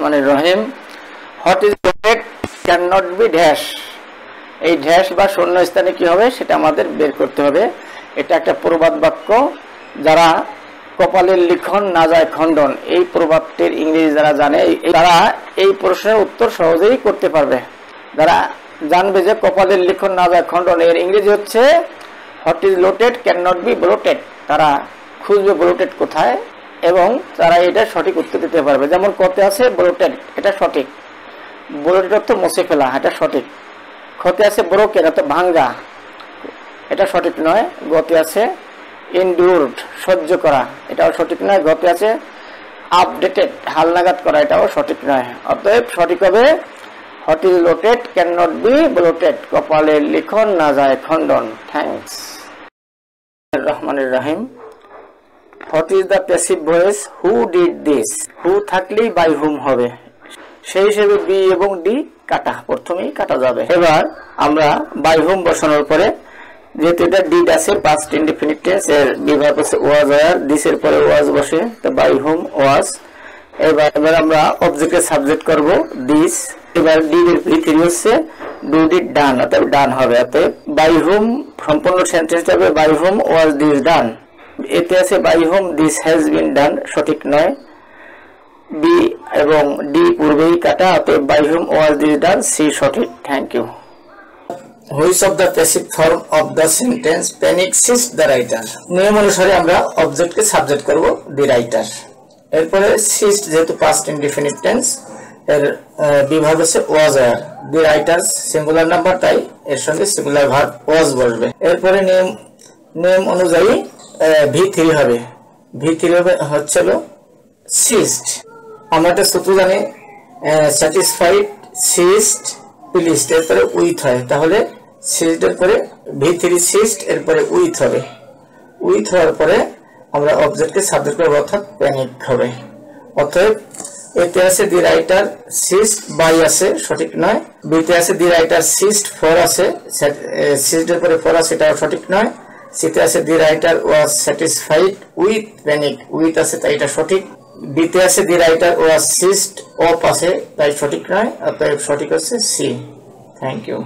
মানে Rahim what is লোটেড can not be dash. এই dash বা শূন্যস্থানে কি হবে সেটা আমাদের বের করতে হবে। এটা একটা প্রবাদ বাক্য। যারা কপালের লিখন না যায় খণ্ডন, এই প্রবাদটির ইংরেজি যারা জানে তারা এই প্রশ্নের উত্তর সহজেই করতে পারবে। যারা জানবে যে কপালের লিখন না যায় খণ্ডন এর ইংরেজি হচ্ছে what is লোটেড can not be bloated, তারা খুঁজবে ব্লোটেড কোথায় এবং তারা এটা সঠিক উত্তর দিতে পারবে। যেমন কতে আছে ব্লোটেড, এটা সঠিক। ব্লোটেড অর্থ মুছে ফেলা, এটা সঠিক। ক্ষতে আছে ব্রোকেন অর্থ ভাঙ্গা, এটা সঠিক নয়। গতে আছে ইনডিউরড সহ্য করা, এটাও সঠিক নয়। গতে আছে আপডেটেড হালনাগাদ করা, এটাও সঠিক নয়। অতএব সঠিক হবে what is লোটেড can not be blotted, কপালের লিখন না যায় খণ্ডন। থ্যাংকস। রহমানির Rahim. What is the passive voice who did this. Who থাকলেই বাই হুম হবে, সেই হিসেবে বি এবং ডি কাটা, প্রথমেই কাটা যাবে। এবার আমরা বাই হুম বসানোর পরে যেহেতু এটা ডিড আছে পাস্ট ইনডেফিনিট টেন্স, এর বিভাগ হচ্ছে ওয়াজ ওয়্যার, দিস এর পরে ওয়াজ বসে, তো বাই হুম ওয়াজ। এবার আমরা অবজেক্টের সাবজেক্ট করব দিস। এবার ডিড এর ভিতরে হচ্ছে ডু ডিড ডান, অর্থাৎ ডান হবে। অতএব বাই হুম সম্পূর্ণ সেন্টেন্সটা হবে by whom was this done. এতে আছে by whom this has been done, সঠিক নয়। বি এবং ডি পূর্বেই কাটা, অতএব by whom was this done, C সঠিক। Thank you. Which of the passive form of the sentence পেনিক্সিস দ্য রাইটার। নিয়ম অনুসারে আমরা অবজেক্টকে সাবজেক্ট করব দি রাইটার। এরপরে সিস্ট যেহেতু পাস্ট ইনডিফিনিট টেন্স, এর বিভাগ হচ্ছে was were. The writer's singular number, তাই এর সঙ্গে সিঙ্গুলার ভার্ব ওয়াজ বসবে। এরপরে নিয়ম অনুযায়ী V3 হবে। V3 হবে হচ্ছে সিস্ট। আমরা একটা সূত্র জানি স্যাটিসফাইড সিস্ট প্লিজড, এরপরে উইথ হয়, তাহলে সিস্ট এর পরে V3 সিস্ট, এরপরে উইথ হবে। উইথ হওয়ার পরে আমরা অবজেক্টকে সাবজেক্ট করব, অর্থাৎ প্যানিক হবে। অতএব এতে আছে দি রাইটার সিস্ট বাই আছে, সঠিক নয়। বিতে আছে দি রাইটার সিস্ট ফর আছে, সিস্ট এর পরে ফর আছে, এটাও সঠিক নয়। সিতে আছে দি writer was satisfied with panic, with আছে তাই এটা সঠিক। বিতে আছে দি রাইটার ওয়াজ সিস্ট অফ আছে, তাই সঠিক নয়। অতএব সঠিক হচ্ছে সি। Thank you.